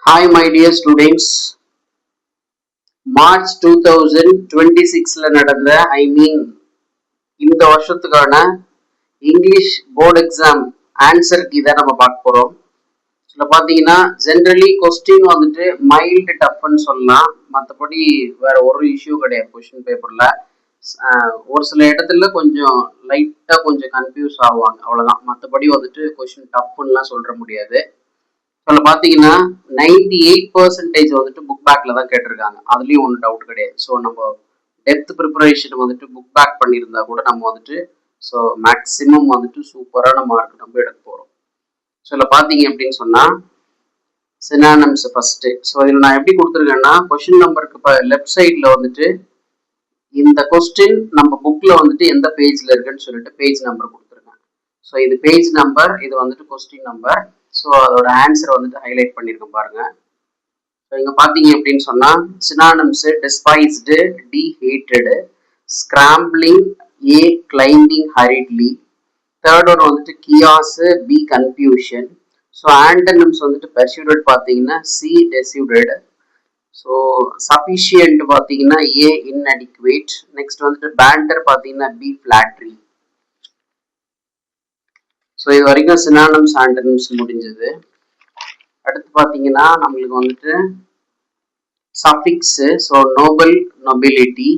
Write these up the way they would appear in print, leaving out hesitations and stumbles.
Hi, my dear students. March 2026ல நடந்த இந்த வருஷத்துக்கான English board exam answer key தான் நம்ம பார்க்க போறோம். இதில் பார்த்தீங்கன்னா ஜென்ரலி கொஸ்டின் வந்துட்டு மைல்டு டஃப்னு சொல்லலாம். மற்றபடி வேற ஒரு இஷ்யூ கிடையாது கொஸ்டின் பேப்பர்ல. ஒரு சில இடத்துல கொஞ்சம் லைட்டாக கொஞ்சம் கன்ஃபியூஸ் ஆகுவாங்க, அவ்வளோதான். மற்றபடி வந்துட்டு கொஸ்டின் டஃப்னுலாம் சொல்ற முடியாது. அதில் பார்த்தீங்கன்னா 98% வந்துட்டு புக் பேக்ல தான் கேட்டிருக்காங்க. அதுலேயும் ஒன்றும் டவுட் கிடையாது. ஸோ நம்ம டெப்த் ப்ரிப்பரேஷன் வந்துட்டு புக் பேக் பண்ணியிருந்தா கூட நம்ம வந்துட்டு ஸோ மேக்ஸிமம் வந்துட்டு சூப்பரான மார்க் நம்ம எடுக்க போகிறோம். ஸோ இதில் பார்த்தீங்க அப்படின்னு சொன்னால் சினானம்ஸ் ஃபர்ஸ்ட். ஸோ இதில் நான் எப்படி கொடுத்துருக்கேன்னா கொஸ்டின் நம்பருக்கு இப்போ லெஃப்ட் சைடில் வந்துட்டு இந்த கொஸ்டின் நம்ம புக்கில் வந்துட்டு எந்த பேஜில் இருக்குன்னு சொல்லிட்டு பேஜ் நம்பர் கொடுத்துருக்கேன். ஸோ இது பேஜ் நம்பர், இது வந்துட்டு கொஸ்டின் நம்பர். ஸோ அதோட ஆன்சர் வந்துட்டு ஹைலைட் பண்ணியிருக்கேன் பாருங்க. ஸோ இங்கே பார்த்தீங்க அப்படின்னு சொன்னால் synonyms despised, D hated, scrambling, A climbing hurriedly. Third one வந்துட்டு chaos, B confusion. So antonyms வந்துட்டு பெர்சியூடட் பார்த்தீங்கன்னா சி டெசியூடட். ஸோ சஃபிஷியன்ட் பார்த்தீங்கன்னா ஏ இன்அடிக்குவேட். நெக்ஸ்ட் வந்துட்டு பேண்டர் பார்த்தீங்கன்னா பி ஃபிளாட்ரி. ஸோ இது வரைக்கும் சினானம்ஸ் ஆண்டனம்ஸ் முடிஞ்சது. அடுத்து பார்த்தீங்கன்னா நம்மளுக்கு வந்துட்டு suffix. So noble, nobility.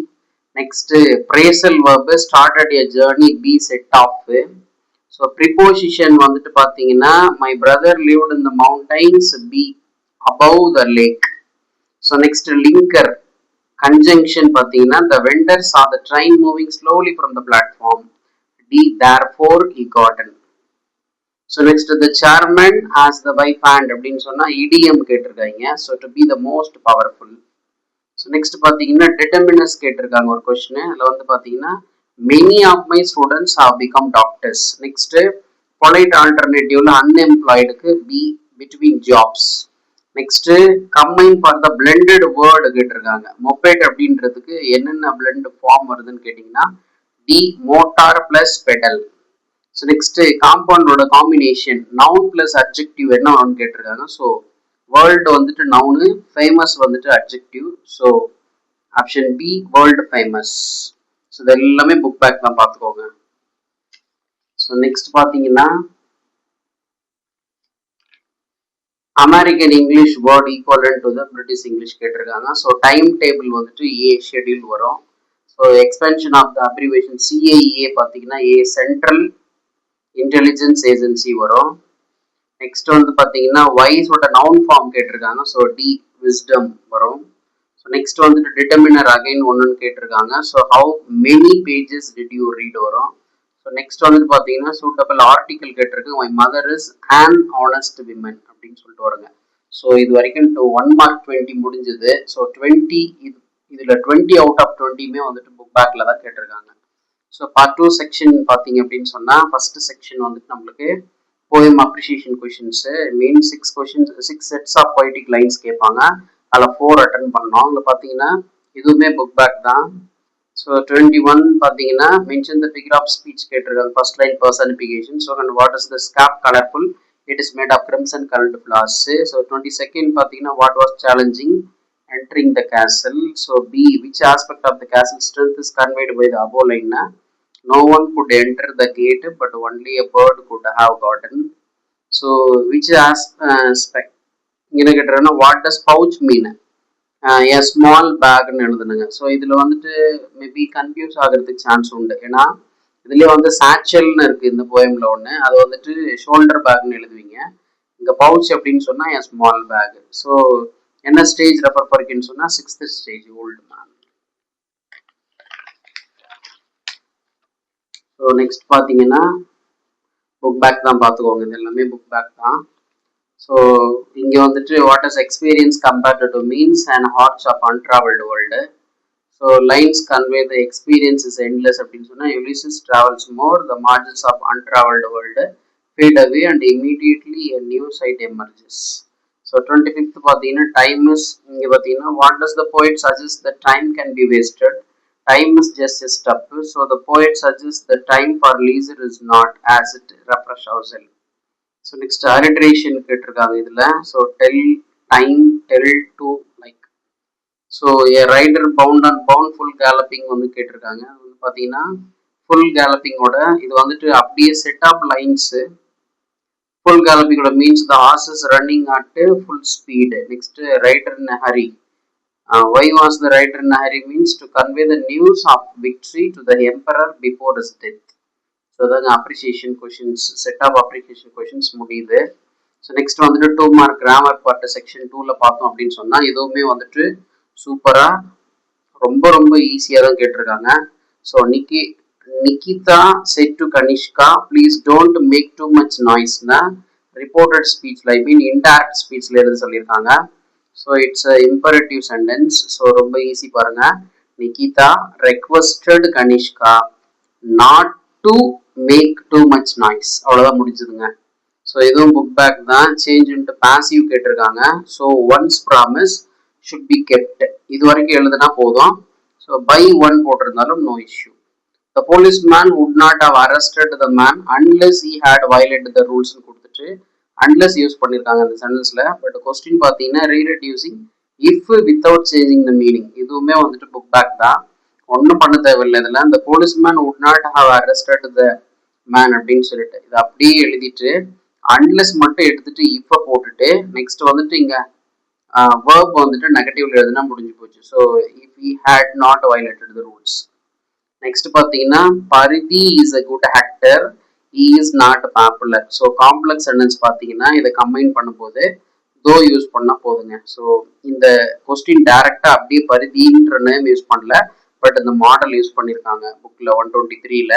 Next phrasal verb started a journey, B set off. So preposition வந்துட்டு பார்த்தீங்கன்னா my brother lived in the mountains, B above the lake. So next linker conjunction பார்த்தீங்கன்னா the vendor saw the train moving slowly from the platform, D therefore he cotton. So next the chairman as the wife hand அப்படின்னு சொன்னால் idiom கேட்டிருக்காங்க. So to be the most powerful. So next பார்த்தீங்கன்னா determiners கேட்டிருக்காங்க ஒரு question. அதில் வந்து பார்த்தீங்கன்னா many of my students have become doctors. Next polite ஆல்டர்னேட்டிவ்ல அன்எம்ப்ளாய்டுக்கு B between jobs. Next combine for the blended word கேட்டிருக்காங்க. மொபைட் அப்படின்றதுக்கு என்னென்ன பிளெண்ட் ஃபார்ம் வருதுன்னு கேட்டிங்கன்னா D motor plus pedal. So next காம்பவுண்டோட காம்பினேஷன் நவுன் பிளஸ் அட்ஜெக்டிவ் என்ன வரும்னு கேட்டிருக்காங்க. ஸோ வேர்ல்டு வந்துட்டு நவுனு, ஃபேமஸ் வந்துட்டு adjective. So option B world famous. So இது எல்லாமே புக் பேக் தான் பார்த்துக்கோங்க. ஸோ நெக்ஸ்ட் பார்த்தீங்கன்னா American English word equivalent to the British English கேட்டிருக்காங்க. ஸோ டைம் டேபிள் வந்துட்டு ஏ ஷெட்யூல் வரும். So expansion of the abbreviation CIA பார்த்தீங்கன்னா ஏ சென்ட்ரல் இன்டெலிஜென்ஸ் ஏஜென்சி வரும். நெக்ஸ்ட் வந்து பார்த்தீங்கன்னா வைஸோட நவுன் ஃபார்ம் கேட்டிருக்காங்க. ஸோ டி விஸ்டம் வரும். ஸோ நெக்ஸ்ட் வந்துட்டு டிட்டர்மினர் அகைன் ஒன்றுன்னு கேட்டிருக்காங்க. So how many pages did you read வரும். ஸோ நெக்ஸ்ட் வந்துட்டு பார்த்தீங்கன்னா சூட்டபிள் ஆர்டிக்கல் கேட்டிருக்கு. My mother is an honest women அப்படின்னு சொல்லிட்டு வருங்க. ஸோ இது வரைக்கும் 1 மார்க் 20 முடிஞ்சது. ஸோ 20 இதில் 20 அவுட் ஆஃப் 20மே வந்துட்டு புக் பேக்கில் தான் கேட்டிருக்காங்க. ஸோ பார்ட் 2 செக்ஷன் பார்த்தீங்க அப்படின்னு சொன்னால் ஃபர்ஸ்ட் செக்ஷன் வந்துட்டு நம்மளுக்கு poem appreciation questions mean 6 questions 6 sets of poetic lines கேட்பாங்க. அதில் 4 அட்டன் பண்ணோம். அதில் பார்த்தீங்கன்னா இதுவுமே புக் பேக் தான். ஸோ 21 பார்த்தீங்கன்னா mention the figure of speech கேட்டிருக்காங்க. First line personification. So and what is the scape colourful, it is made of crimson coloured flowers. So 22nd பார்த்தீங்கன்னா what was challenging entering the castle. So B, which aspect of the castle strength is conveyed by the above line? No one could enter the gate, but only a bird could have gotten. So which aspect இங்கே கேட்டுறேன்னா what does pouch mean? A small பேக்னு எழுதுனுங்க. So இதில் வந்துட்டு maybe confuse ஆகிறதுக்கு chance உண்டு. ஏன்னா இதுலேயே வந்து சாச்சல்னு இருக்குது இந்த போயமில் ஒன்று, அது வந்துட்டு ஷோல்டர் பேக்னு எழுதுவீங்க. இங்கே பவுச் அப்படின்னு சொன்னால் ஏ ஸ்மால் பேக். ஸோ என்ன ஸ்டேஜ் ரெஃபர் பண்ணிருக்குன்னு சொன்னால் 6th stage old man. So next பார்த்தீங்கன்னா புக் பேக் தான் பார்த்துக்கோங்க. இது எல்லாமே புக் பேக் தான். ஸோ இங்கே வந்துட்டு what is experience compared to means and hearts of untravelled world. So lines convey the experience is endless அப்படின்னு சொன்னால் Ulysses travels more, the margins of untravelled world fade away and immediately a new sight emerges. So 25th பார்த்தீங்கன்னா time is, இங்கே பார்த்தீங்கன்னா what does the poet suggest the time can be wasted, time is just a step. So the poet suggest the time for laser is not as it refresh our self. So next alliteration கேட்டிருக்காங்க இதில். So tell, time till to like. So rider bound and bound full galloping வந்து கேட்டிருக்காங்க. அது வந்து பார்த்தீங்கன்னா full கேலப்பிங்கோட இது வந்துட்டு அப்படியே செட் ஆஃப் லைன்ஸு. ஃபுல் கேலப்பிங்கோட means the horse is running at full speed. Next rider in hurry. Why was the rider in a hurry means to convey the news of victory to the emperor before his death. So that's appreciation questions, set of appreciation questions முடியுது. So next வந்துட்டு 2 mark grammar part section 2ல பார்த்தோம் அப்படின்னு சொன்னால் இதுவுமே வந்துட்டு சூப்பராக ரொம்ப ரொம்ப ஈஸியாக தான் கேட்டிருக்காங்க. So Nikita said to Kanishka please don't make too much நாய்ஸ்னா ரிப்போர்ட்டட் ஸ்பீச்சில் ஐ மீன் இன்டைரக்ட் ஸ்பீச்சில் எழுத சொல்லியிருக்காங்க. So it's imperative sentence. So ரொம்ப ஈஸி பாருங்க. Nikita requested Kanishka not to make too much noise. அவ்வளோதான் முடிஞ்சதுங்க. ஸோ இதுவும் புக் பேக் தான். சேஞ்ச் இன்ட்டு பாசிவ் கேட்டிருக்காங்க. So once promise should be kept. இது வரைக்கும் எழுதுனா போதும். ஸோ பை ஒன் போட்டிருந்தாலும் no issue. The police man would not have arrested the man unless he had violated the ரூல்ஸ்னு கொடுத்துட்டு அன்லெஸ் யூஸ் பண்ணியிருக்காங்க அந்த சென்டென்ஸ்ல. பட் கொஸ்டின் பார்த்தீங்கன்னா read using if without changing the meaning. இதுவுமே வந்துட்டு புக் பேக் தான். ஒன்றும் பண்ண தேவையில்லை இதில். இந்த police man would not have arrested the man அப்படின்னு சொல்லிட்டு இதை அப்படியே எழுதிட்டு அன்லெஸ் மட்டும் எடுத்துட்டு இப்ப போட்டுட்டு நெக்ஸ்ட் வந்துட்டு இங்க வேர்ப் வந்துட்டு நெகட்டிவ்ல எழுதுனா முடிஞ்சு போச்சு. So if he had not violated the rules. Next பார்த்தீங்கன்னா Parithi is a good actor he is not popular. So complex sentence பார்த்தீங்கன்னா இதை கம்பைன் பண்ணும்போது தோ யூஸ் பண்ணால் போதுங்க. ஸோ இந்த கொஸ்டின் டைரக்டா அப்படியே பரிதின்ற நேம் யூஸ் பண்ணல, பட் இந்த மாடல் யூஸ் பண்ணியிருக்காங்க புக்ல 123ல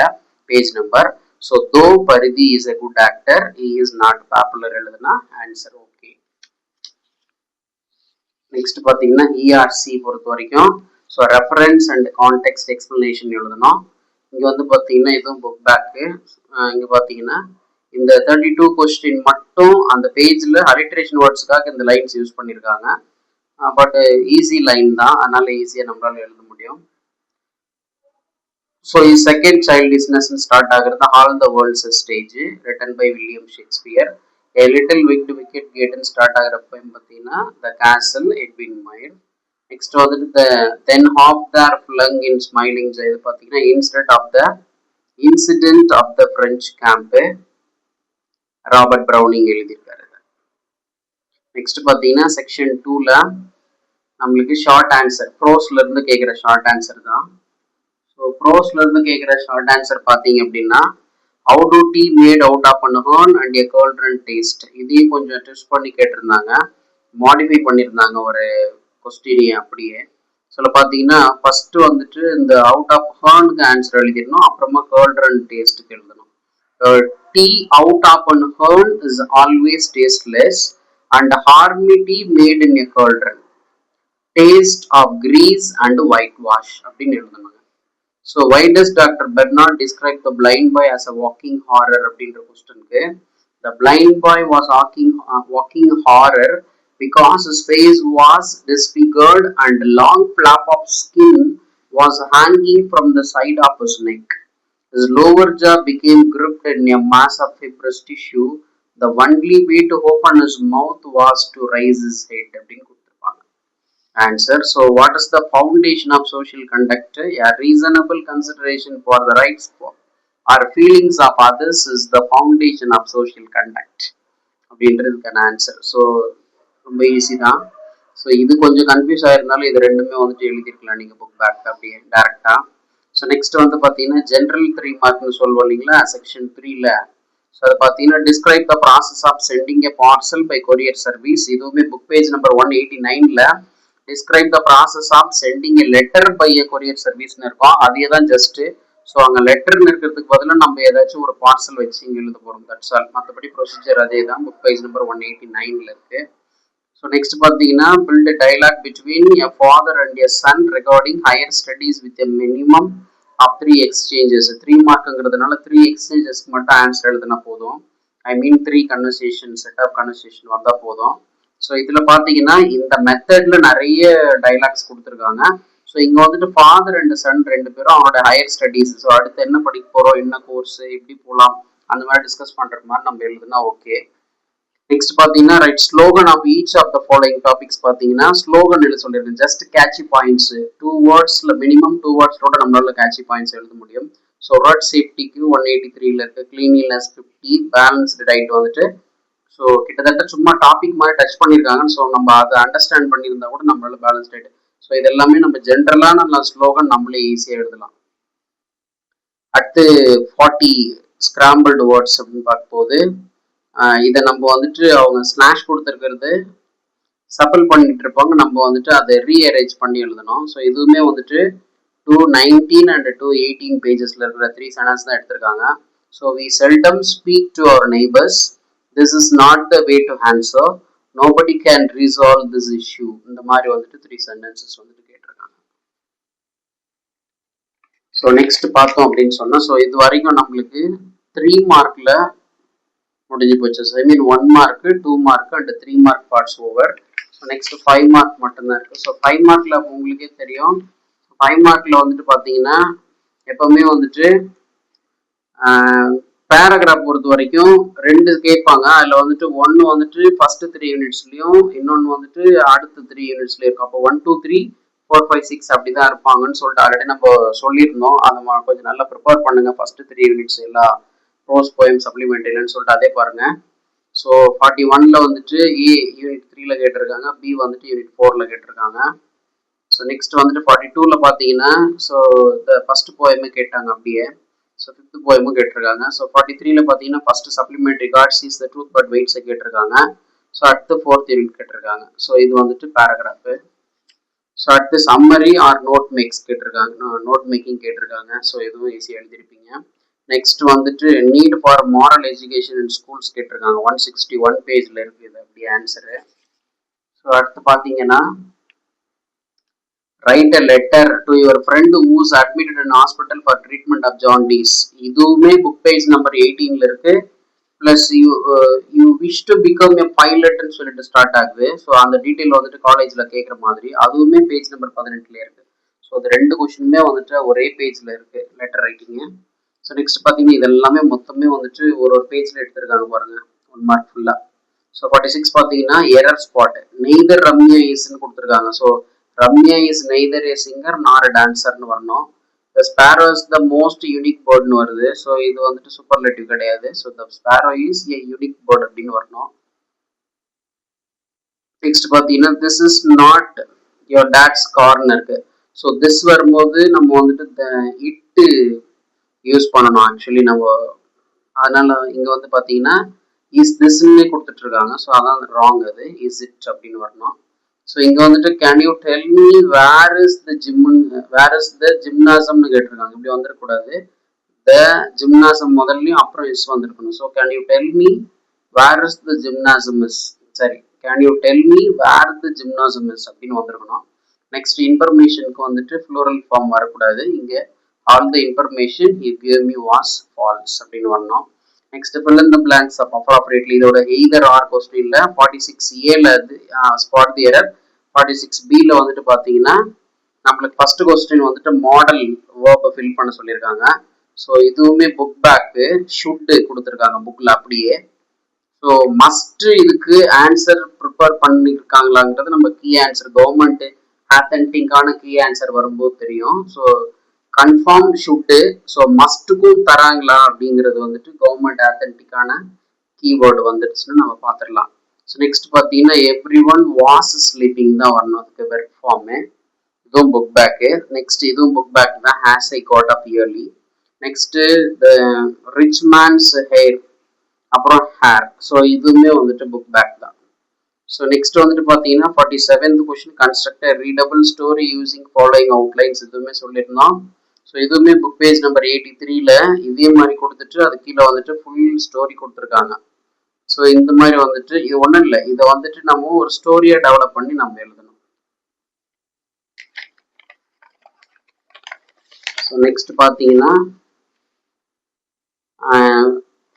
page number. So though Parithi is a good actor he is not popular எழுதுனா ஆன்சர் ஓகே. நெக்ஸ்ட் பார்த்தீங்கன்னா இஆர்சி பொறுத்த வரைக்கும் so reference and context explanation எழுதணும். இங்கே வந்து பார்த்தீங்கன்னா இதுவும் புக் பேக்கு. இங்கே பார்த்தீங்கன்னா இந்த 32 கொஸ்டின் மட்டும் அந்த பேஜில் அலிட்ரேஷன் வேர்ட்ஸுக்காக இந்த லைன்ஸ் யூஸ் பண்ணியிருக்காங்க. பட் ஈஸி லைன் தான், அதனால ஈஸியாக நம்மளால எழுத முடியும். So his second child is start ஆகிறது All the World's Stage written by William Shakespeare. A Little Wicked Wicked Gaten start ஆகிறப்ப பார்த்தீங்கன்னா The Castle Edwin Meyer. Next வந்துட்டு the Then Hop There Flung in Smiling இது பார்த்தீங்கன்னா Instead of the Incident of the French Camp Robert Browning எழுதியிருக்காரு. Next பார்த்தீங்கன்னா section 2ல நம்மளுக்கு short answer ப்ரோஸ்ல இருந்து கேட்குற ஷார்ட் ஆன்சர் தான். ஸோ ப்ரோஸ்ல இருந்து கேட்குற ஷார்ட் ஆன்சர் பார்த்தீங்க அப்படின்னா how to tea made out of an urn and a golden taste. இதையும் கொஞ்சம் ட்விஸ்ட் பண்ணி கேட்டிருந்தாங்க, மாடிஃபை பண்ணியிருந்தாங்க ஒரு கொஸ்டினையே அப்படியே. சில பார்த்தீங்கன்னா ஃபர்ஸ்ட் வந்துட்டு இந்த அவுட் ஆஃப் ஹர்னுக்கு ஆன்சர் எழுதிடணும், அப்புறமா கோல்டன் டேஸ்ட்டுக்கு எழுதணும். Tea out of an urn is always tasteless and army tea made in a golden taste of grease and white wash அப்படின்னு எழுதணும். So why does Dr. Bernard describe the blind boy as a walking horror அப்படின்ற கொஸ்டினுக்கு the blind boy was walking horror because his face was disfigured and long flap of skin was hanging from the side of his neck. His lower jaw became gripped in a mass of fibrous tissue. The only way to open his mouth was to raise his head அப்படின்னு கொடுத்துருப்பாங்க. Answer. So what is the foundation of social conduct? A reasonable consideration for the rights or feelings of others is the foundation of social conduct அப்படின்றதுக்கான answer. So ரொம்ப easy தான். So இது கொஞ்சம் confuse ஆயிருந்தாலும் இது ரெண்டுமே வந்துட்டு எழுதிருக்கலாம் நீங்கள் புக் பேக் அப்படியே டேரக்டா. ஸோ நெக்ஸ்ட் வந்து பார்த்தீங்கன்னா ஜென்ரல் 3 மார்க்னு சொல்லுவோம் இல்லைங்களா செக்ஷன் 3ல. ஸோ அதை பார்த்தீங்கன்னா describe the process of sending a parcel by courier service. இதுவுமே புக் பேஜ் நம்பர் 189ல describe the process of sending a letter by a courier சர்வீஸ்னு இருக்கும், அதே தான் ஜஸ்ட். ஸோ அங்கே லெட்டர்னு இருக்கிறதுக்கு பதிலாக நம்ம ஏதாச்சும் ஒரு பார்சல் வச்சு இங்கே எழுத போகிறோம், தட்ஸ் ஆல். மற்றபடி ப்ரொசீஜர் அதே தான், புக் பேஜ் நம்பர் 189ல இருக்கு. ஸோ நெக்ஸ்ட் பார்த்தீங்கன்னா build dialogue between a father and a son regarding higher studies with a minimum of 3 exchanges. 3 மார்க்குங்கிறதுனால 3 எக்ஸ்சேஞ்சஸ்க்கு மட்டும் ஆன்சர் எழுதுனா போதும். I mean 3 conversation set of conversation வந்தால் போதும். ஸோ இதில் பார்த்தீங்கன்னா இந்த மெத்தட்ல நிறைய டைலாக்ஸ் கொடுத்துருக்காங்க. ஸோ இங்கே வந்துட்டு ஃபாதர் அண்ட் சன் 2 பேரும் அவனோட ஹையர் ஸ்டடீஸ், ஸோ அடுத்து என்ன படிக்க போகிறோம், என்ன கோர்ஸ், எப்படி போகலாம், அந்த மாதிரி டிஸ்கஸ் பண்ணுற மாதிரி நம்ம எழுதுனா ஓகே. நெக்ஸ்ட் பார்த்தீங்கன்னா write slogan of each of the following topics பார்த்தீங்கன்னா ஸ்லோகன் எழுத சொல்லியிருக்கேன். ஜஸ்ட் கேட்சி பாயிண்ட்ஸ் 2 வேர்ட்ஸ்ல மினிமம் 2 வேர்ட்ஸோட நம்மளால கேட்சி பாயிண்ட்ஸ் எழுத முடியும். ஸோ ரோட் சேஃப்டிக்கு 183ல இருக்கு, கிளீனினஸ் 50, பேலன்ஸ்டு டயட் வந்துட்டு ஸோ கிட்டத்தட்ட சும்மா டாபிக் மாதிரி டச் பண்ணியிருக்காங்க. ஸோ நம்ம அதை அண்டர்ஸ்டாண்ட் பண்ணியிருந்தா கூட நம்மளால பேலன்ஸ் டயட். ஸோ இது எல்லாமே நம்ம ஜென்ரலான ஸ்லோகன் நம்மளே ஈஸியாக எழுதலாம். அடுத்து 40 ஸ்கிராம்பிள்டு வேர்ட்ஸ் அப்படின்னு பார்க்கும்போது இதை நம்ம வந்துட்டு அவங்க ஸ்லாஷ் கொடுத்துருக்கிறது சப்பிள் பண்ணிட்டு இருப்பாங்க, நம்ம வந்துட்டு அதை ரீஅரேஞ்ச் பண்ணி எழுதணும். ஸோ இதுவுமே வந்துட்டு 219 அண்ட் 218 பேஜஸ்ல இருக்கிற 3 சென்டென்ஸ் தான் எடுத்திருக்காங்க. So we seldom speak to our neighbours, this is not the way to answer, nobody can resolve this issue. இந்த மாதிரி வந்துட்டு 3 சென்டென்சஸ் வந்துட்டு கேட்டிருக்காங்க. ஸோ நெக்ஸ்ட் பார்த்தோம் அப்படின்னு சொன்னா, ஸோ இது வரைக்கும் நம்மளுக்கு 3 மார்க்ல முடிஞ்சு போச்சு. So I mean 1 mark, 2 mark and 3 mark parts over. So next 5 mark மட்டும்தான் இருக்கு. ஸோ 5 மார்க்ல உங்களுக்கே தெரியும், 5 மார்க்ல வந்துட்டு பார்த்தீங்கன்னா எப்பவுமே வந்துட்டு பேராகிராஃப் பொறுத்த வரைக்கும் 2 கேட்பாங்க. அதில் வந்துட்டு ஒன்று வந்துட்டு ஃபர்ஸ்ட் 3 யூனிட்ஸ்லையும், இன்னொன்று வந்துட்டு அடுத்த 3 யூனிட்ஸ்லையும் இருக்கும். அப்போ 1 2 3 4 5 6 அப்படிதான் இருப்பாங்கன்னு சொல்லிட்டு ஆல்ரெடி நம்ம சொல்லியிருந்தோம். அதை கொஞ்சம் நல்லா ப்ரிப்பேர் பண்ணுங்க. ஃபர்ஸ்ட் 3 யூனிட்ஸ் எல்லாம் ப்ரோஸ் போயம் சப்ளிமெண்டரின்னு சொல்லிட்டு அதே பாருங்க. ஸோ 41ல வந்துட்டு ஏ யூனிட் 3ல கேட்டிருக்காங்க, பி வந்துட்டு யூனிட் 4ல கேட்டிருக்காங்க. ஸோ நெக்ஸ்ட் வந்துட்டு 42ல பார்த்தீங்கன்னா ஸோ இந்த ஃபர்ஸ்ட் போயமே கேட்டாங்க அப்படியே. ஸோ 5th போயமும் கேட்டிருக்காங்க. ஸோ 43ல பார்த்தீங்கன்னா first supplementary God sees the truth but வெயிட்ஸை கேட்டிருக்காங்க. ஸோ அடுத்து 4th யூனிட் கேட்டிருக்காங்க. ஸோ இது வந்துட்டு பேராகிராஃபு. ஸோ அடுத்து சம்மரி ஆர் நோட் மேக்ஸ் கேட்டிருக்காங்க, நோட் மேக்கிங் கேட்டிருக்காங்க. ஸோ இதுவும் ஈஸியாக எழுதிருப்பீங்க. நெக்ஸ்ட் வந்துட்டு need for moral education in schools கேட்டிருக்காங்க. 161 பேஜ்ல இருக்கு இது அப்படி ஆன்சரு. ஸோ அடுத்து பார்த்தீங்கன்னா write a letter to your friend who's admitted in hospital for treatment of jaundice. இதுவுமே புக் பேஜ் நம்பர் 18ல இருக்கு. Plus you wish to become a பைலட்னு சொல்லிட்டு ஸ்டார்ட் ஆகுது. ஸோ அந்த டீட்டெயில் வந்துட்டு காலேஜ்ல கேட்குற மாதிரி அதுவுமே பேஜ் நம்பர் 18ல இருக்கு. ஸோ அது 2 கொஸ்டினுமே வந்துட்டு ஒரே பேஜ்ல இருக்கு லெட்டர் ரைட்டிங்கு. ஸோ நெக்ஸ்ட் பார்த்தீங்கன்னா இது எல்லாமே மொத்தமே வந்துட்டு ஒரு பேஜ்ல எடுத்திருக்காங்க பாருங்க, 1 மார்க் ஃபுல்லா. ஸோ 46 பார்த்தீங்கன்னா எரர் ஸ்பாட், நெய்தர் ரம்யா இஸ்ன்னு கொடுத்துருக்காங்க. So Ramya is neither a singer nor a டான்சர்னு வரணும். The sparrow is the most unique பேர்ட்னு வருது. ஸோ இது வந்துட்டு சூப்பர்லேட்டிவ் கிடையாது. So the sparrow is a unique bird அப்படின்னு வரணும். நெக்ஸ்ட் பார்த்தீங்கன்னா this is not your dad's கார்னு இருக்கு. ஸோ திஸ் வரும்போது நம்ம வந்துட்டு இட்டு யூஸ் பண்ணணும் ஆக்சுவலி நம்ம. அதனால இங்க வந்து பார்த்தீங்கன்னா இஸ் திஸ்ன்னே கொடுத்துட்டு இருக்காங்க. ஸோ அதான் ராங், அது இஸ் இட் அப்படின்னு வரணும். ஸோ இங்க வந்துட்டு can you tell me where is the ஜிம்னாசம்னு கேட்டிருக்காங்க. இப்படி வந்துடக்கூடாது. த ஜிம்னாசம் முதல்லையும் அப்புறம் இஸ் வந்திருக்கணும். So can you tell me where is the gymnasium is, சரி can you tell me where the gymnasium is அப்படின்னு வந்திருக்கணும். நெக்ஸ்ட் இன்ஃபர்மேஷனுக்கு வந்துட்டு ஃப்ளூரல் ஃபார்ம் வரக்கூடாது. இங்கே all the information he gave me was false அப்படின்னு வரணும். Next fill in the blanks appropriately. இதோட எய்தர் ஆர் கொஸ்டின்ல 46A ஸ்பாட் தி எரர். 46Bல வந்துட்டு பார்த்தீங்கன்னா நம்மளுக்கு ஃபர்ஸ்ட் கொஸ்டின் வந்துட்டு மாடல் வேர்பை ஃபில் பண்ண சொல்லியிருக்காங்க. ஸோ இதுவுமே புக் பேக்கு ஷுட் கொடுத்துருக்காங்க புக்ல அப்படியே. ஸோ மஸ்ட் இதுக்கு ஆன்சர் ப்ரிப்பேர் பண்ணியிருக்காங்களாங்கிறது நம்ம கீ ஆன்சர் கவர்மெண்ட் ஆத்தென்டிக்கான கீ ஆன்சர் வரும்போது தெரியும். ஸோ கன்ஃபார்ம் ஷுட்டு, ஸோ மஸ்ட்டுக்கும் தராங்களா அப்படிங்கிறது வந்துட்டு கவர்மெண்ட் ஆத்தென்டிக்கான கீவேர்டு வந்துடுச்சுன்னு நம்ம பார்த்துடலாம். ஸோ நெக்ஸ்ட் பார்த்தீங்கன்னா எவ்ரி ஒன் வாஸ் ஸ்லீப்பிங் தான் வரணும் அதுக்கு வெர்ப் ஃபார்மு. இதுவும் புக் பேக்கு. நெக்ஸ்ட் இதுவும் புக் பேக் தான், has I got off early. Next the rich man's hair, அப்புறம் ஹேர். ஸோ இதுவுமே வந்துட்டு புக் பேக் தான். ஸோ நெக்ஸ்ட் வந்துட்டு பார்த்தீங்கன்னா 47th question construct readable story using following outlines இதுவுமே சொல்லியிருந்தோம். ஸோ இதுவுமே புக் பேஜ் நம்பர் 83ல இதே மாதிரி கொடுத்துட்டு அது கீழே வந்துட்டு ஃபுல் ஸ்டோரி கொடுத்துருக்காங்க. ஸோ இந்த மாதிரி வந்துட்டு இது ஒன்றும் இல்லை, இதை வந்துட்டு நம்ம ஒரு ஸ்டோரியை டெவலப் பண்ணி நம்ம எழுதணும். ஸோ நெக்ஸ்ட் பார்த்தீங்கன்னா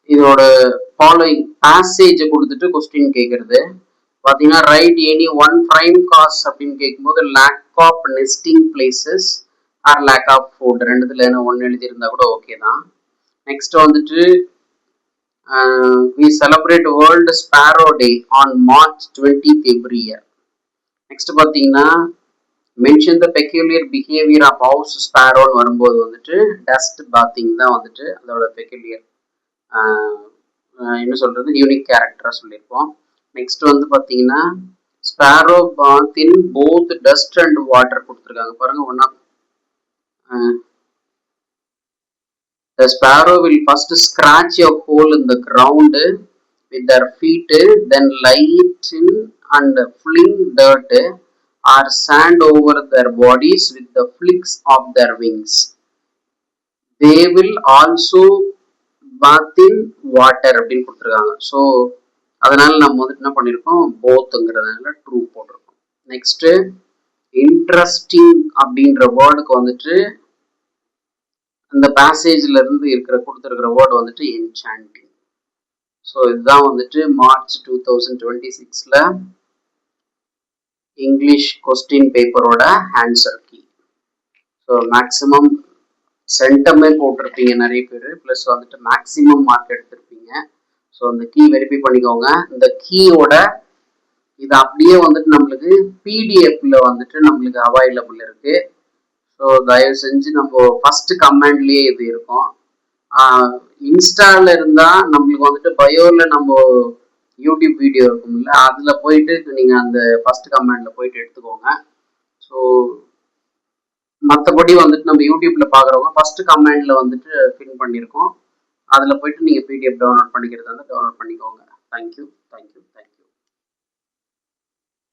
இதோட ஃபாலோயிங் பேசேஜை கொடுத்துட்டு கொஸ்டின் கேட்கறது பார்த்தீங்கன்னா right any one prime cause அப்படின்னு கேட்கும்போது lack of nesting places or lack of food, ரெண்டுத்துல ஒன்று எழுதியிருந்தா கூட ஓகே தான். நெக்ஸ்ட் வந்துட்டு we celebrate World Sparrow Day on March 20th every year. Next பார்த்தீங்கன்னா mention the peculiar behavior of house sparrow வரும்போது வந்துட்டு dust bathing தான் வந்துட்டு அதோட peculiar என்ன சொல்றது யூனிக் கேரக்டரா சொல்லியிருப்போம். நெக்ஸ்ட் வந்து பார்த்தீங்கன்னா sparrow bath in both dust and water கொடுத்துருக்காங்க பாருங்க. ஒன்னா the sparrow will first scratch a hole in the ground with their feet, then lie it in and fling dirt or sand over their bodies with the flicks of their wings. They will also bath in water அப்படின்னு கொடுத்துருக்காங்க. So அதனால நம்ம வந்துட்டு என்ன பண்ணியிருக்கோம் போத்துங்கிறதுனால true போட்டிருக்கோம். Next interesting அப்படின்ற வேர்டுக்கு வந்துட்டு இந்த பேசேஜ்ல இருந்து கொடுத்துருக்கிற வேர்டு வந்துட்டு என்சாண்டிங். ஸோ இதுதான் வந்துட்டு மார்ச் 2026ல இங்கிலீஷ் கொஸ்டின் பேப்பரோட ஆன்சர் கீ. ஸோ மேக்சிமம் சென்டமே போட்டிருப்பீங்க நிறைய பேர், ப்ளஸ் வந்துட்டு மேக்சிமம் மார்க் எடுத்திருப்பீங்க. ஸோ அந்த கீ வெரிஃபை பண்ணிக்கோங்க. இந்த கீயோட இது அப்படியே வந்துட்டு நம்மளுக்கு பிடிஎஃப்ல வந்துட்டு நம்மளுக்கு அவைலபிள் இருக்கு. ஸோ தயவு செஞ்சு நம்ம ஃபர்ஸ்ட் கமெண்ட்லயே இது இருக்கும். இன்ஸ்டால இருந்தா நம்மளுக்கு வந்துட்டு பயோல நம்ம யூடியூப் வீடியோ இருக்கும்ல, அதுல போயிட்டு நீங்க அந்த ஃபர்ஸ்ட் கமெண்ட்ல போயிட்டு எடுத்துக்கோங்க. ஸோ மற்றபடி வந்துட்டு நம்ம யூடியூப்ல பாக்குறவங்க ஃபர்ஸ்ட் கமெண்ட்ல வந்துட்டு பின் பண்ணியிருக்கோம், அதுல போயிட்டு நீங்க பிடிஎஃப் டவுன்லோட் பண்ணிக்கிறதா இருந்தால் டவுன்லோட் பண்ணிக்கோங்க. தேங்க்யூ.